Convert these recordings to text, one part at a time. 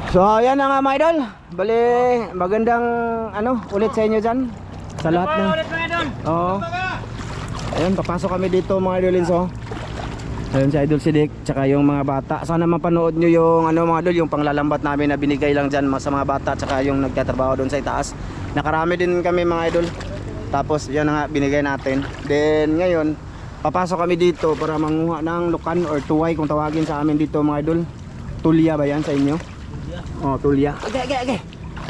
So ayan na nga mga idol. Bali magandang ulit sa inyo dyan. Sa lahat ng Oo. Ayun, papasok kami dito mga idolins. Ayun si Idol Sidik tsaka yung mga bata. Sana mapanood nyo yung mga idol, yung panglalambat namin na binigay lang dyan sa mga bata tsaka yung nagtatrabaho doon sa itaas. Nakarami din kami mga idol. Tapos yan na nga binigay natin. Then ngayon papasok kami dito para manguha ng lukan or tuway kung tawagin sa amin dito mga idol. Tulya ba yan sa inyo? Tulya. Okay.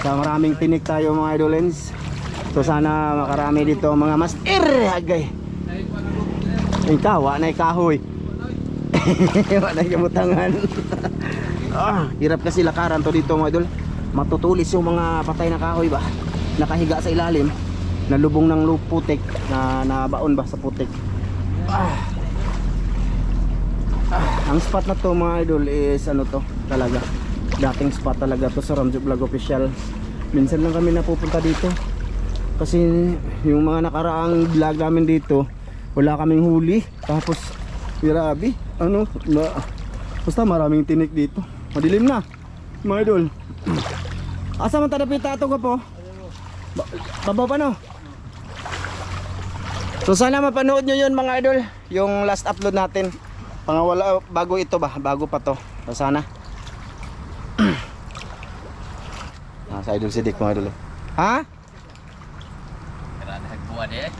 So maraming tinik tayo mga idolins. So sana makarami dito mga master. Agay. Ikaw, na ikahoy. Wala kamutangan. Hirap kasi lakaran to dito mga idol. Matutulis yung mga patay na kahoy ba. Nakahiga sa ilalim. Nalubong ng putik na nabaon ba sa putik. Ang spot na to mga idol is talaga dating spot talaga to sa Ramjo Vlog Official. Minsan lang kami napupunta dito kasi yung mga nakaraang vlog namin dito wala kaming huli. Tapos grabe basta maraming tinik dito. Madilim na mga idol. Asa man tadapita ato ka po? Babaw pa no? So sana mapanood nyo yun mga idol, yung last upload natin. Pangawala, bago ito ba? Bago pa to. So sana sa Idol Sidik mga idol. Ha? Hagbuan eh.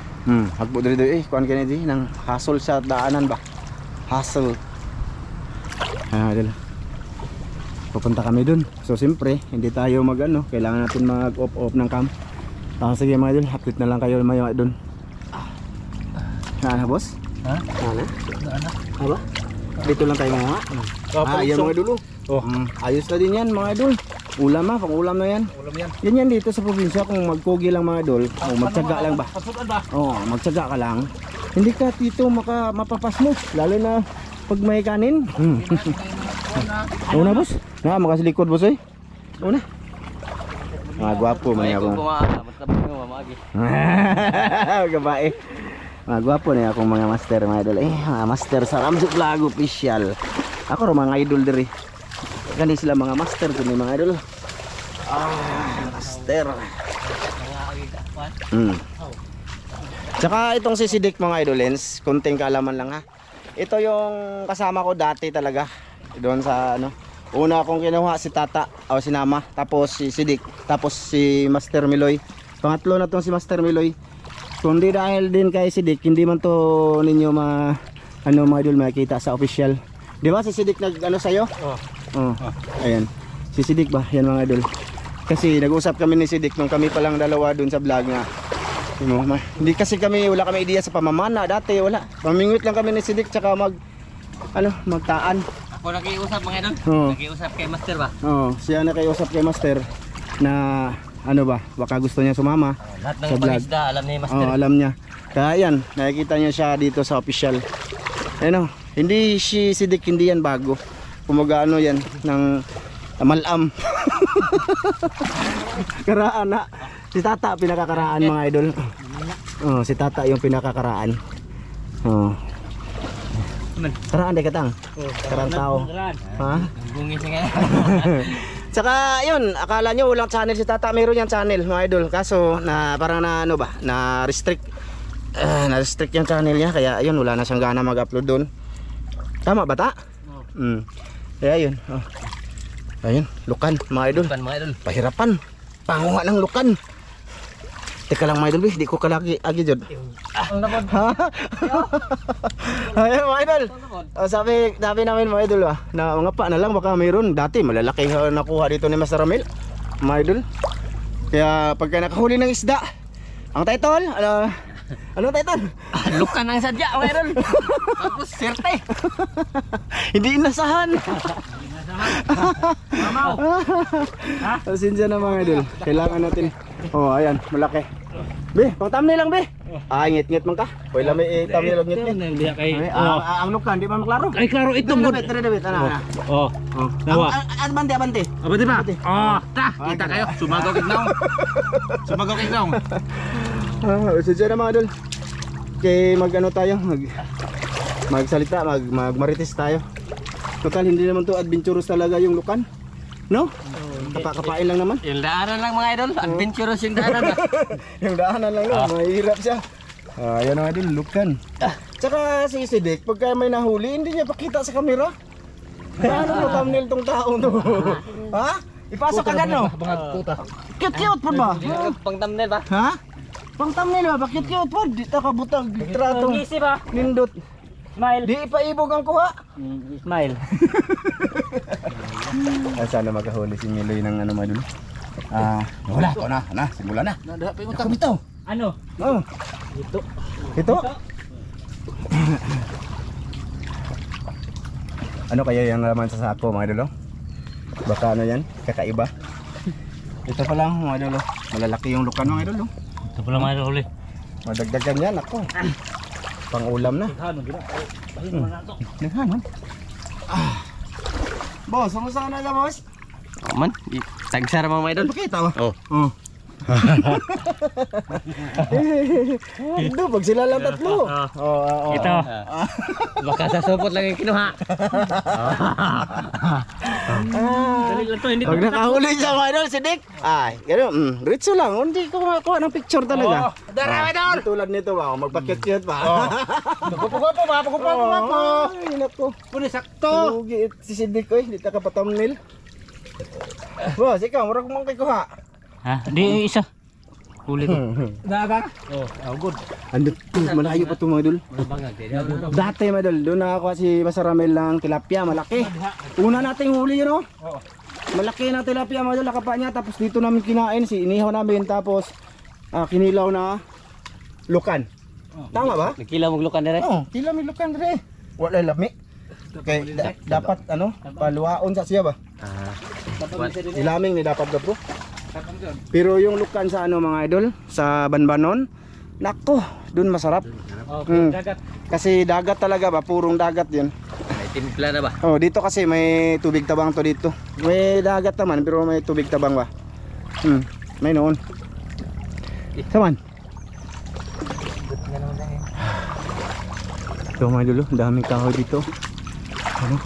Hagbo dito kuan kani di nang hassle sa daanan ba? Hassle. Idol. Pupunta kami dun. So siyempre, hindi tayo kailangan natin mag-off ng cam. Sige mga idol, update na lang kayo maya dun. Na boss? Ha? Ano? Aba? Dito lang tayo mga. Ayan mga idol. Ayos na din yan mga idol. Ulam pang ulam na yan. Ulam yan. Yan dito sa probinsya kung magpogi lang mga idol. Magtyaga lang ba? Magtyaga ka lang. Hindi ka dito mapapas mo. Lalo na pag may kanin. Una boss? Makasilikod boss eh. Una. Mga gwapo man ako. Gabae. Mga gwapo na akong mga master mga idol. Mga master sa Ramjo Vlog Official. Ako mga idol diri. Gani sila mga master kini mga idol. Master. Tsaka itong si Sidik mga idolens, konting kaalaman lang ha. Ito yung kasama ko dati talaga. Doon sa una akong kinuha si Tata o si Nama, tapos si Sidik, tapos si Master Miloy. Pangatlo na tong si Master Miloy. Kundi dahil din kay Sidik, hindi man to ninyo mga idol makita sa official. Di ba si Sidik sa'yo? Ayan. Si Sidik ba? Yan mga idol. Kasi nag-usap kami ni Sidik nung kami pa lang dalawa dun sa vlog nga. Hindi kasi wala kami idea sa pamamana dati, wala. Pamingwit lang kami ni Sidik tsaka magtaan. Ako nakiusap mga idol. Nakiusap kay Master ba? Siya nakiusap kay Master na baka gusto niya sumama. Lahat ng pangisda alam ni Master. Alam niya. Kaya yan, nakikita niya siya dito sa official. Hindi si Sidik, hindi yan bago. Kumaga yan ng malam. Karaan na. Si Tata pinakakaraan mga idol. Si Tata yung pinakakaraan. Karaan de katang. Karaan tao. Ha? Bungis nga. Tsaka yun, akala nyo walang channel si Tata, meron yan channel mga idol. Kaso parang na restrict. Na-restrict yung channel niya, kaya ayun, wala na siyang gana mag-upload doon. Tama ba ta? Kaya yun. Ayun, lukan mga idol. Pahirapan. Panguha ng lukan. Teka lang mga idol, di ko kalaki agi jud. Ang napod. Ayun mga idol. Sabi namin mga idol na mga pa na lang baka mayroon. Dati malalaki nakuha dito ni Master Ramil. Mga idol. Kaya pagka nakahuli ng isda, ang title, anong title? Lukan ang sadya mga idol. Tapos serte. Hindi inasahan. Mamaw. Pasensya na mga idol. Kailangan natin. Ayan, malaki. Be, pang thumbnail lang be. Ngit-ngit man ka. Pwede may thumbnail ngit-ngit. Ang lukan, di ba maklaro? Ay klaro ito mo. David, ana. Nawa. Abante. Abante ba? Kita kayo. Sumagaw kignaw. Pasensya na mga idol. Kaya tayo, magsalita, magmarites tayo. Total hindi naman to adventurous talaga yung lukan. No? Kapain lang naman. Yung daanan lang mga idol. Adventurous yung daanan. Yung daanan lang no, mahirap siya. Ayan mga idol, lukan. Tsaka si Sidik, pagka may nahuli, hindi niya pakita sa camera. Paano mo thumbnail tong taong to? Ha? Ipasok agad no? Cute po ba? Pang thumbnail ba? Ha? Pang thumbnail ba? Bakit cute po? Di ta kabutang tratong Isip ba? nindot. Smile. Di ipaibog ang kuha. Smile. Sana makahuli si Miloy ng ano mga idol. Wala to na, simula na. Nada pa yung Ako bitaw. Ano? Oh. Ito? Ano kaya yung laman sa sako mga idol? Baka ano yan? Kakaiba. Ito pa lang mga idol. Malalaki yung lukan mga idol. Ito pala mga idol. Madagdagan yan ako. Pang ulam na. Naghanon. Boss, kamusta ka na ka boss? Man, tagsara mga idol. Pakita ba? Oh. Oh. Ito, pag sila lang tatlo. Ito. Baka sa supot lang yung kinuha. Dali lang to, hindi to. Pag nakahuli siya mga idol, si Dick. Ay, gano'n, diretso lang. Hindi ko makakuha ng picture talaga. Dara idol. Tulad nito ba, magpakit-kit pa. Pagupo ba? Pagupo. Ay, naku. Puni sakto. Lugi si Dick, oy. Di ta ka pa-thumbnail. Boss, ikaw, murag mong kikuha. Ha? Di isa. Kulit. Dagat. Oh, good. Andun, malayo pa ito mga idol. Dati mga idol, doon nakakuha si Masaramel ng tilapia, malaki. Una nating huli yun, oh. Malaki na tilapia mga idol, nakapa niya. Tapos dito namin kinain, inihaw namin. Tapos kinilaw na lukan. Tama ba? Nakilaw maglukan dire. Oo, kilaw may lukan dire. Wala lami. Okay, dapat ano, paluwaon sa siya ba? Ilaming ni dapat gabo. Pero yung lukan sa ano mga idol, sa Banbanon, nako, dun masarap. Dagat. Kasi dagat talaga ba, purong dagat yun. May timpla na ba? Oh, dito kasi may tubig tabang to dito. May dagat naman pero may tubig tabang ba. May noon. Saman. Ito mga idol, daming kahoy dito. Ano?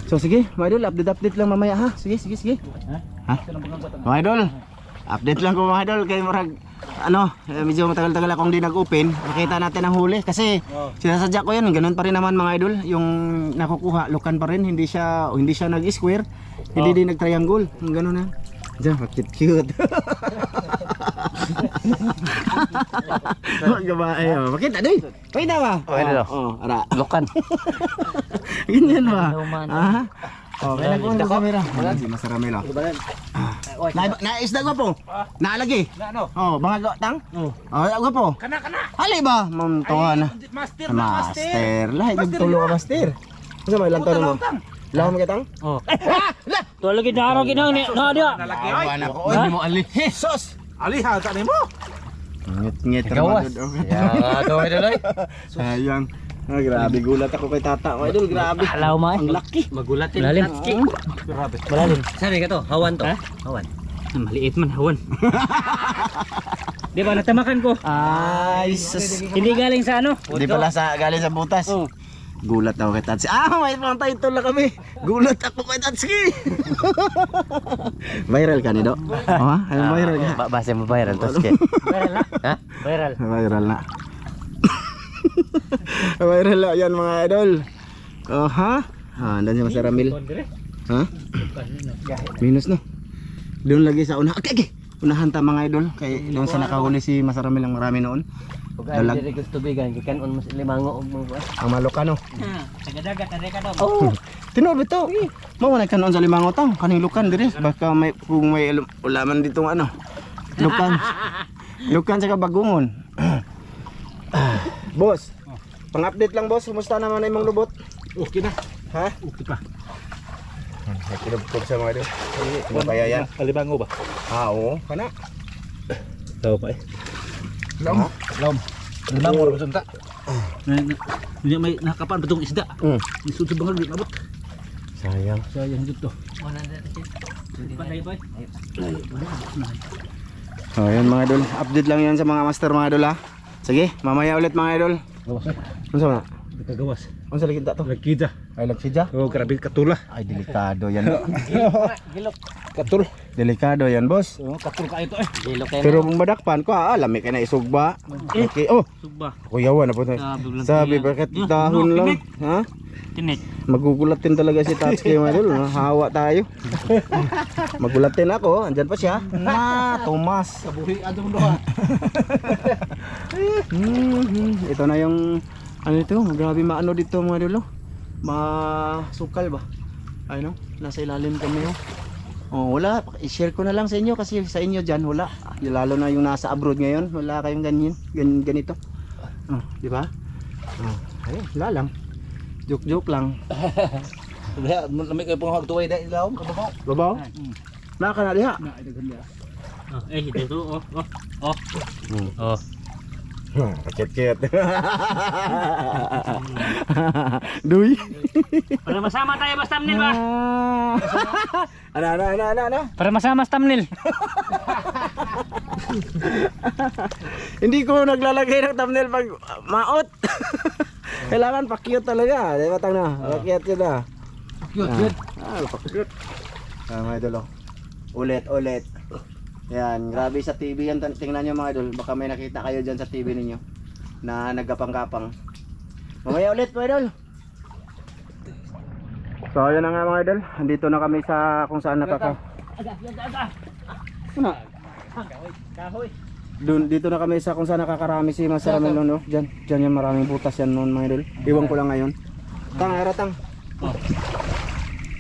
So sige, mga idol, update lang mamaya ha. Sige. Ha? Mga idol, update lang ko mga idol kay marag ano, medyo matagal-tagal akong di nag-open. Makita natin ang huli kasi sinasadya ko 'yan, ganoon pa rin naman mga idol, yung nakukuha lukan pa rin, hindi siya nag-square, hindi din nag-triangle, ganoon na. Diyan, cute. Gabae, makita doy. Makita ba? Ara. Lukan. Ganyan ba? Ha? May nagkuhan sa camera. Si Masaramel. Naisda ko po. Naalagi. Oh, mga tang? Ako po. Kana. Ali ba? Mamtuhan na. Master. Lahat nagtulo ka master. Kasi may lantaw mo. Lawa mo kitang? Oh. Tuwa lagi na araw ginang ni. Na dia. Awan ako. Hindi mo ali. Sos! Aliha sa nimo. Ngit Gawas. Ya, to idol ay. Sayang. Grabe, gulat ako kay tata. Oh, idol, grabe. Alaw mo Ang laki. Magulat din. Malalim. Grabe. Malalim. Sabi ka to, hawan to. Hawan. Maliit man hawan. Di ba natamakan ko? Ay, sus. Hindi galing sa ano? Hindi pala sa galing sa butas. Gulat ako kay Tatsi. May pang title na kami. Gulat ako kay Tatsi. Viral ka ni Do? Ha? Ano viral ka? Base mo viral to ske. Viral na? Ha? Viral. Viral na. Viral na yan mga idol. Oh ha? Andan si Masaramil. Ha? Minus no. Doon lagi sa una. Okay. Unahan ta mga idol. Kay doon sa nakahuli si Masaramil ang marami noon. Dalag diri gusto bigan kanon mas limango og mga. Ang malokano. Taga-dagat na ka daw. Oh. Tinuod bito. Mao na kanon sa limango tang kaning lukan diri. Baka may kung may ulaman ditong ano. Lukan. Lukan sa bagungon. Boss. Pang-update lang boss, kumusta naman imong lubot? Okay na. Ha? Okay pa. Kinubkob sa mga idol. Ano kaya yan? Alibango ba? Oo, kana. Daw pa eh. Lam. Alibango ra sunta. Hindi may nakapan betong isda. Isud sa bangag abot. Sayang. Sayang dito. Oh, yan mga idol. Update lang yan sa mga master mga idol ha. Sige, mamaya ulit mga idol. Gawas. Ano sa mga? Gawas. Ano sa likinta to? Lagkida. Ay lagsidya. Oh, grabe katula. Ay delikado yan. Gilok. Katul. Delikado yan, boss. Oh, katul ka ito eh. Gilok kayo. Pero kung madakpan ko, lami ka na isugba. Okay. Oh, Sugba. kuyawan na po tayo. Sabi, bakit dahon lang? Ha? Tinik. Magugulatin talaga si Tatsuki mga idol. Hawa tayo. Magulatin ako. Andyan pa siya. Tomas. Kabuhi adong doha. Ito na yung ano ito, grabe maano dito mga idol. Masukal ba? Ay no, nasa ilalim kami oh. Oh, wala, i-share ko na lang sa inyo kasi sa inyo diyan wala. Lalo na yung nasa abroad ngayon, wala kayong ganito. Oh, di ba? Oh, ayun, wala lang. Joke lang. Diha, lamig kay pang hagtuway da ilaw, kababaw. Babaw? Naka na diha. Na ito ganda. Dito. Oh. Kacet-ket. Duy. Para masama tayo basta thumbnail ba? Ano? Para masama sa thumbnail. Hindi ko naglalagay ng thumbnail pag maot. Kailangan pa-cute talaga. Di ba tang na? Pa-cute yun na. Cute. Pa-cute. Mga idol. Ulit. Yan, grabe sa TV yan. Tingnan nyo mga idol. Baka may nakita kayo dyan sa TV ninyo na nagkapang-kapang. Mamaya ulit mga idol. So yun na nga mga idol. Andito na kami sa kung saan nakaka... Ano? Kahoy. Dito na kami sa kung saan nakakarami si Master Ramel no. Diyan yung maraming butas yan noon mga idol. Iwan ko lang ngayon. Tang, eratang.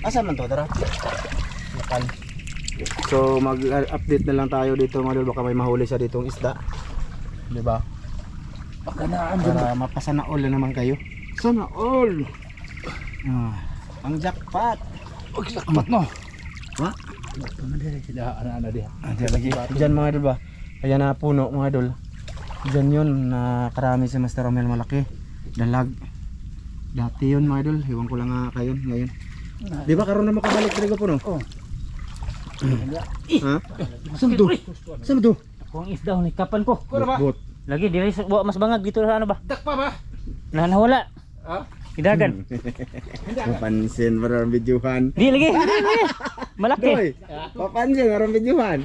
Asa man to, tara? Nakal. So mag-update na lang tayo dito mga idol, baka may mahuli siya ditong isda. 'Di ba? Baka na Para mapasana all na naman kayo. Sana all. Ang jackpot. og sakpat no. Ha? Ano dire sila ana diha. Diyan mga idol ba? Ayan na puno mga idol. Diyan yun na karami si Master Romel malaki. Dalag. Dati yun mga idol. Iwan ko lang nga kayo ngayon. Di ba karon na makabalik talaga puno? Oh. Ha? Saan to? Saan to? Kuang isda ni kapan ko. Bot. Lagi diri sa mas bangag dito sa ano ba? Dakpa ba? Nawala. Ha? Hidagan. Papansin para ang videohan. Di lagi. Malaki. Doy, papansin para ang videohan.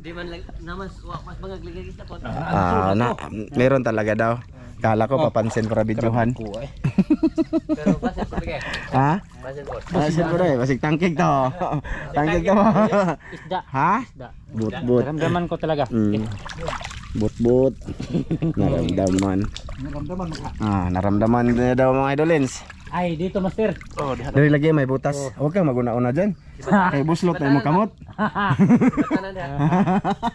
Di man lang naman mas bangag lagi isda po. Meron talaga daw. Kala ko papansin para videohan. Pero basta sige. Ha? Papansin ko rin, basig tangkig to. Tangkig to. Isda. Ha? Isda. But. Ramdaman ko talaga. But. Naramdaman. Naramdaman mo ka. Naramdaman na daw mga idolins. Ay, dito master. Oh, diha. Dari lagi may butas. Huwag kang maguna-una dyan. Kay buslot ay mo kamot.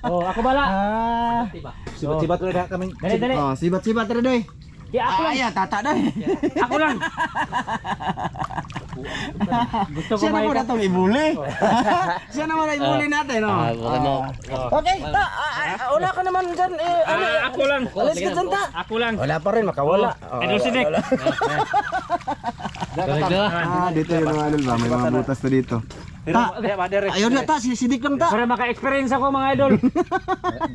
Oh, ako bala. Sibat-sibat ulit diha kami. Dali. Sibat-sibat rin doy. Di ako lang. Tata doy. Ako lang. Gusto ko Siya na po na may itong ibuli. Siya naman na ibuli natin. Okay, wala ka naman dyan. ako lang. Alis ka dyan ta. Ako lang. Wala pa rin, makawala. Idol Sinek. Dito yung mga idol ba? May mga butas na dito. Ayaw na ta, sisidik lang ta. Para maka-experience ako mga idol.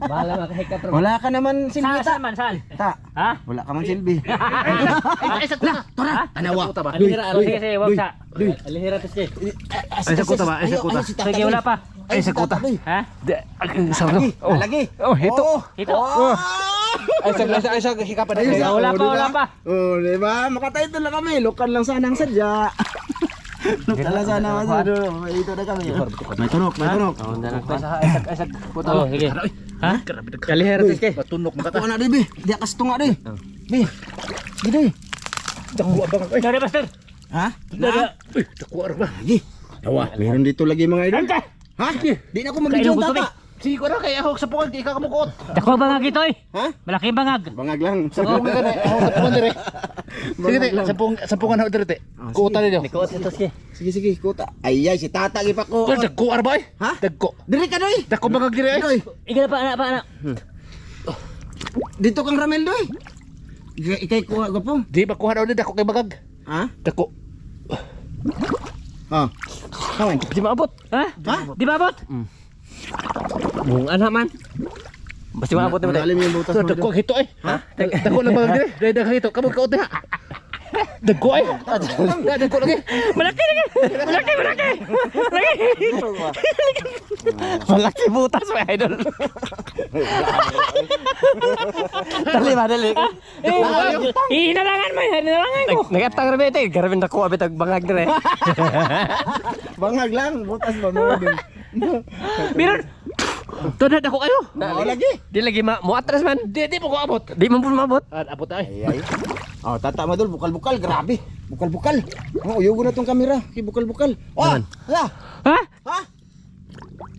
Bahala makahikat. Wala ka naman silbi ta. Saan? Ta, Ha? wala ka man silbi. Ay, sa kuta. Tora, tanawa. Alihira, sige, wag sa. Alihira to sige. Ay sa kuta ba? Ay sa kuta. Sige, wala pa. Ay, sa kuta. Ha? Lagi. Ito. Ito. Ay sa hikapan Ayun, na. Wala pa. Oh, di ba? Makatayo lang kami. Lukan lang sana ang sadya. Lukan lang sana ang sadya. Ito na kami. May tunok. Ay, sa kuta. Oh, sige. Ha? Alihira to sige. Batunok makata. Ako na di, bi. Di akas tunga di. Bi. Gini. Dako abang. Ay, Dari master. Ha? dako ba? Lagi. Tawa. Meron dito lagi mga idol. Ha? Di na ako mag-video tata. Sige ko na kay ako sa pungag di ka kamukot. Dako bangag ito eh. Ha? Malaki bangag. Bangag lang. Sa pungag ka na. Ako sa pungag dire. Sige te, sa pungan ho dire te. Kuota ninyo. Ito sige. Sige, kuta. Ay, si tata gipa ko. Dako arba ay. Ha? Dako. Diri ka doy. Dako bangag dire ay. Doy. Igala pa anak. Dito kang Ramel doy. Ikay kuha ko po. Di ba kuha daw ni dako kay bangag. Ha? Dako. Ha. Kawan. Di maabot. Ha? Ha? Di maabot? Bung anak man. Basta maabot na ba? Malalim yung butas mga idol. Dagko hito eh. Ha? Dagko na bang dire? Dagko hito. Kamu ka uti ha. Dagko eh. Dagko lagi. Malaki. Malaki butas mga idol. Dali. Hinalangan ko. Nagatang rabi ito. Garabin na ko abit ang bangag dire. Bangag lang, butas ba mga idol? Biron. Tunad ako kayo. Lagi. Di lagi muatras man. Di mo ko abot. Di mo mabot. Abot ay. Ay. Oh, tata madol, bukal-bukal, grabe. Bukal-bukal. Oh, uyugo na tong kamera. Kay bukal-bukal. Oh, hala. Ha? Ha?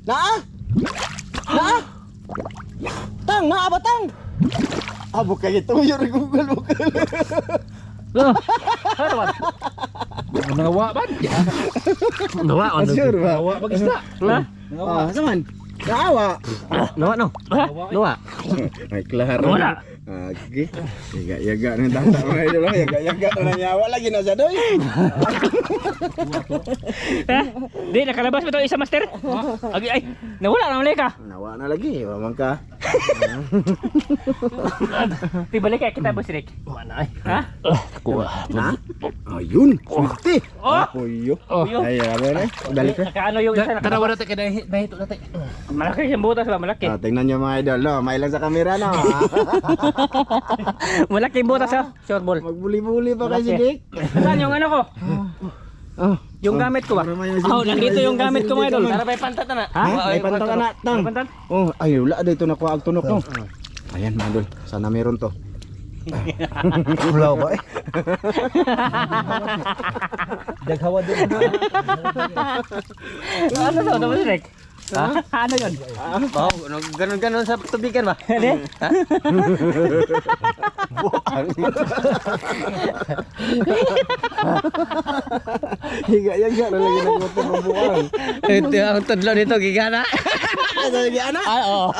Naa? Naa? Tang, naa ba tang? Bukal ito, yung bukal-bukal. Ano ba? Nawa ba? Nawa on. Sure ba? Nawa magisda. Ha? Saman? Naawa. Nawa no. Nawa. Ay, klaro. Wala. Agi. Yaga-yaga ng tata mga idol. Yaga-yaga na nyawa lagi na siya doy. Ha? Di nakalabas ba to isa master? Agi ay. Nawala na ulit ka. Nawa na lagi. Waman ka. Di balik kaya kita boss Rick. Mana ay. Ha? Kuha. Na? Ayun. Swerte. Oh. Puyo. Puyo. Ay, ano na? Balik na. Nakaano yung isa Kanawa natin kaya nahito natin. malaki siyang butas ba malaki. Tingnan nyo mga idol. No? May lang sa kamera no. Malaki yung butas ha. Short ball. Magbuli-buli pa kasi Malaki. Dick. Saan yung ano ko? Yung gamit ko ba? Nandito yung gamit ko mga idol. Para may pantat na. Ha? May pantang ka na. Tang. May pantan? Oh, ay wala dito na kuha ang tunok no. Ayan mga idol. Sana meron to. Wala ba eh? Daghawa din. Ano to? Ano Rick? Ha? Ano yun? Oh, ganon sa tubigan ba? Hindi? Higa-yaga na lagi nagmotor ng buwang. Ito ang tudlo nito gigana. Lagi anak. Ay, oo.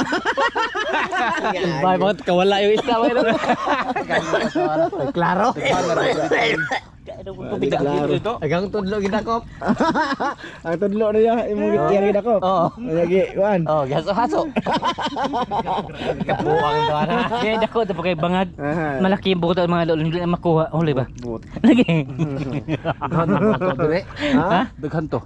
Bay bakit kawala yung isla mo ito? Klaro. Tubig na dito. Agang tudlo ginakop. Ang tudlo na niya, imong gitiyang gidako. Oo. Lagi, kuan. Oh, gaso-haso. Kapuang ito ana. Kaya dako ito kay bangag. Aha. Malaki yung buto mga idol. Hindi na makuha. Huli ba? But. Lagi. Ha? Daghan to.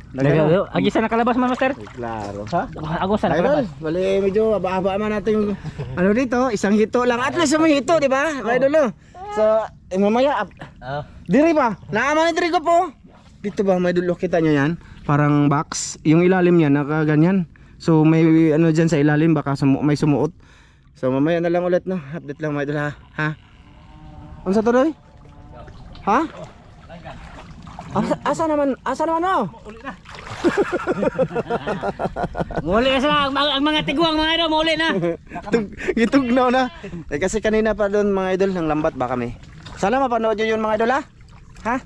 Agi sa nakalabas man master? Klaro. Ha? Ako sa Idol, nakalabas. bali medyo haba-haba man natin yung ano dito, isang hito lang. At least may hito, di ba? Mga idol. So, mamaya Oh. diri ba? Naaman ni diri ko po. Dito ba may dulo kita nyo yan? Parang box, yung ilalim niya nakaganyan. So may ano diyan sa ilalim baka may sumuot. So mamaya na lang ulit no. Update lang mga idol ha. Ha? Unsa to doy? Ha? Asa naman no? Muli na sila ang mga tiguang mga idol. Muli na. Gitugnaw na. Eh, kasi kanina pa doon mga idol ng lambat ba kami. Sana mapanood nyo yun mga idol ha. Ha?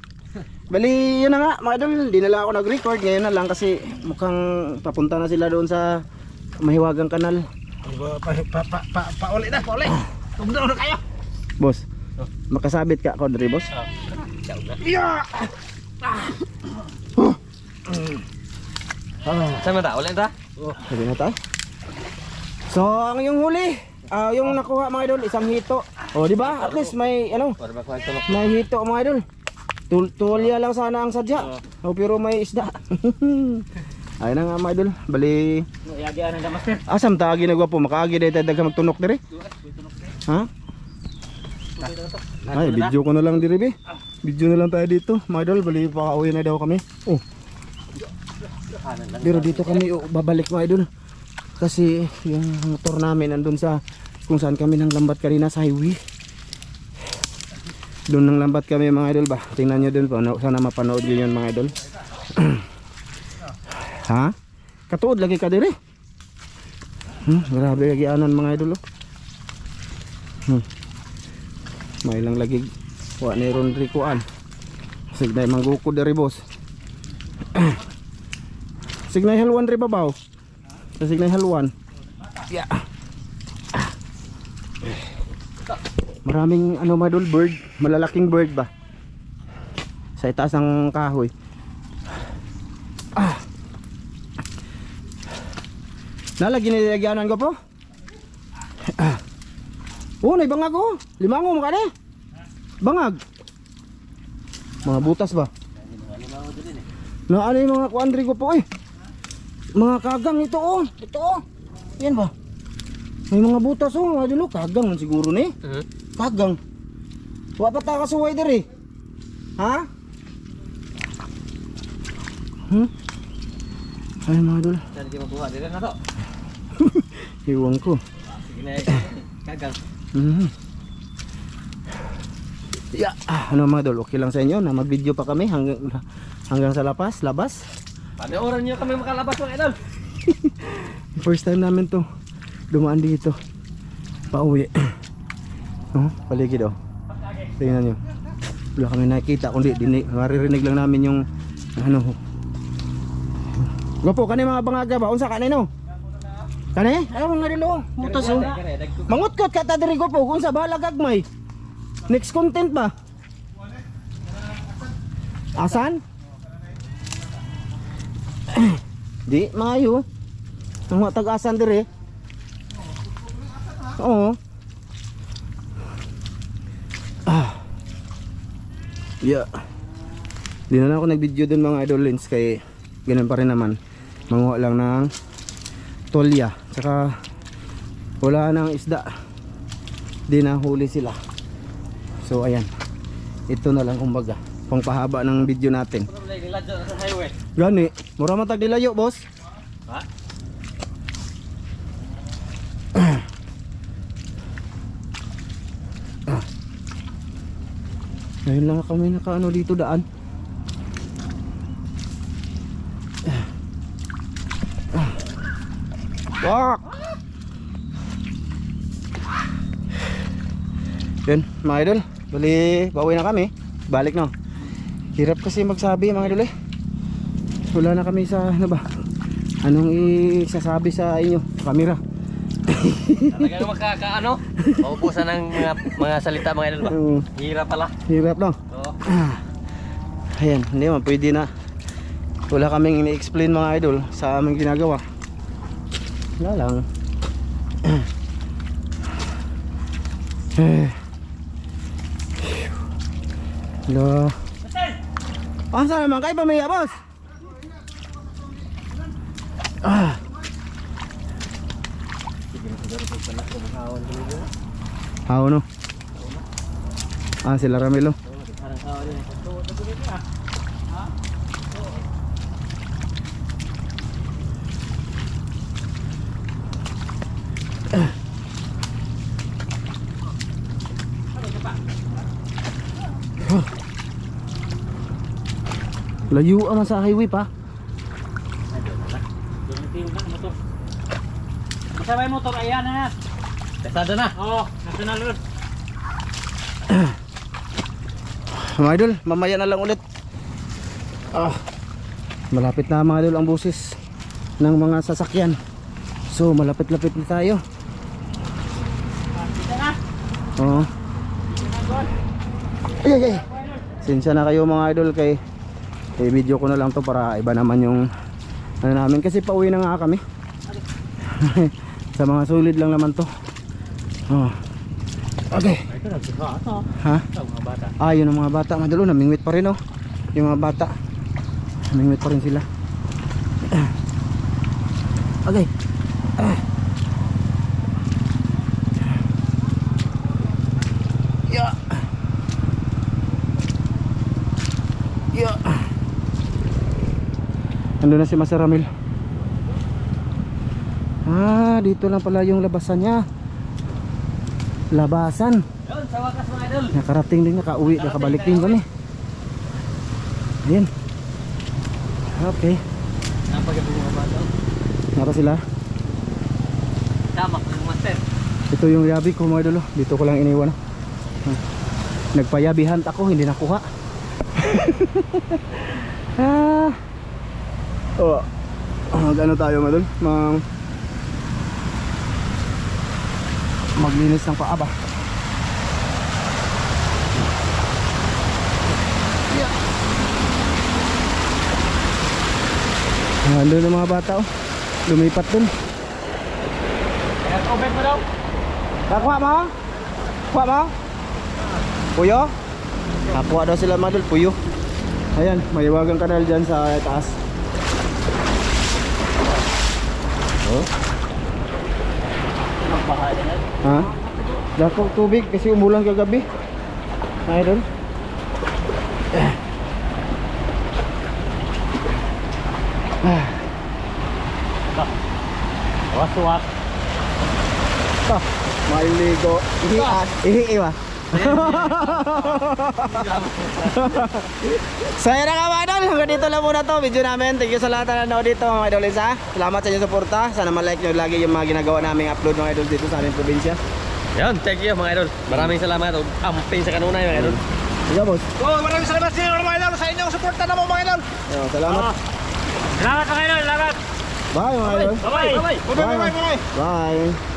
Bali yun na nga mga idol. Hindi na lang ako nag-record. Ngayon na lang kasi mukhang papunta na sila doon sa Mahiwagang Kanal. Pauli na, pauli. Tumdaw na kayo. Boss, makasabit ka ako diri boss? Saan ta? Ulit ta? Sabi na tayo. So ang yung huli, yung nakuha mga idol, isang hito. O di ba? At least may ano, Para makuha ito. may hito mga idol. Tulya lang sana ang sadya. Pero may isda. Ayun na nga mga idol. Bali, Yagi ana da master. asam ta ginagawa po makaagi dahil tayo dagang magtunok dire. Ha? Ay, video ko na lang dire be. Video na lang tayo dito. Mga idol, bali pauwi na daw kami. Oh. Pero dito kami babalik mga idol. Kasi yung motor namin nandun sa kung saan kami nang lambat kanina sa highway. Doon nang lambat kami mga idol ba. Tingnan nyo dun po. Sana mapanood nyo yun mga idol. Ha? Katuod lagi ka dire. Grabe lagi anan mga idol. May lang lagi wa ni Ronri kuan. Signay mangguko diri boss. Signay halwan ri babaw. Sa signay halwan. Yeah. Maraming ano madol bird, malalaking bird ba? Sa itaas ng kahoy. Nalagi nilagyanan ko po. Oh, nay bangag oh. Limango mo ka ni. Bangag. Mga butas ba? Na ano yung mga kuandri ko po eh. Mga kagang ito oh. Ito oh. Yan ba? May mga butas oh. Mga dulo kagang man siguro ni. Kagang. Wa pa ta kasuway diri. Ha? Ay mga dul. Saan di mabuha dito na to? Iwan ko. Sige na kagang. Yeah. Ano mga dul, okay lang sa inyo na mag-video pa kami hanggang sa labas. Panoorin niyo kami makalabas mga idol. First time namin to dumaan dito. Pauwi. Oh, paligid oh. Tingnan nyo. Wala kami nakikita kundi maririnig lang namin yung ano. Gopo kani mga bangaga ba unsa kanino? Kani? Ayaw nga dilo. Butas oh. Mangutkot ka ta diri gopo kung sa bahala gagmay. Next content ba? Asan? Di, maayo. Ang mga tag-asan dire. Oo. Yeah. Di na ako nag-video dun mga idol lens kay ganun pa rin naman. Manguha lang ng tolya. Tsaka wala nang isda. Di na huli sila. So ayan. Ito na lang kumbaga. Pangpahaba ng video natin. Gani, mura man tag dilayo, boss. Ha? Ngayon lang kami nakaano dito daan. Wak! Yun, mga idol. Bali, bawi na kami. Balik na. Hirap kasi magsabi mga idol eh. Wala na kami sa ano ba? Anong isasabi sa inyo? Camera. Talagang makakaano? Maubusan ng mga salita mga idol ba? Hirap pala. Hirap no? Oo. Ayan, hindi man pwede na. Wala kaming ini-explain mga idol sa aming ginagawa. Wala lang. Hello. Saan naman kayo pamaya, boss? How no? Sila Ramelo. Layo aman sa highway pa. Masabay motor, ayan na. Testada na. Oo, national road. Mga idol, mamaya na lang ulit. Malapit na mga idol ang busis ng mga sasakyan. So malapit-lapit na tayo. Dito na. Oo. Ay. Sinsya na kayo mga idol kay video ko na lang to para iba naman yung ano namin kasi pauwi na nga kami. Sa mga solid lang naman to. Okay. Ha? Yun ang mga bata mga idol, namingwit pa rin oh. Yung mga bata namingwit pa rin sila. Okay. Nandun na si Master Ramil. Dito lang pala yung labasan niya. Labasan. Yun, sa wakas mga idol. Nakarating din, nakauwi, nakabalik din kami. Ayan. Okay. Napagod yung mga bata. Napa sila? Tama, ng master. Ito yung yabi ko mga idol. Dito ko lang iniwan. Nagpayabihan ako, hindi nakuha. Ano tayo mga idol? Maglinis ng paa ba? Andun ang mga bata oh. Lumipat dun. Kaya comment mo daw. Kakuha mo? Kuha mo? Puyo? Kuha daw sila mga idol, puyo. Ayan, may iwagang kanal dyan sa taas. Oh. Ha? Dako tubig kasi umulan kagabi. Mga idol. Waswak. Ito, maliligo. Ihi-iwa. So yun na nga mga idol, hanggang dito lang muna to video namin. Thank you sa lahat na nanood dito mga idol. Salamat sa inyong suporta. Sana ma-like nyo lagi yung mga ginagawa naming upload mga idol dito sa aming probinsya. Yan, thank you mga idol. Maraming salamat. Amping sa kanunay mga idol. Sige boss. Oh, maraming salamat sa inyo mga idol sa inyong suporta na mo mga idol. Ayun, salamat. Salamat mga idol, salamat. Bye mga idol. Bye-bye. Bye bye bye bye. Bye.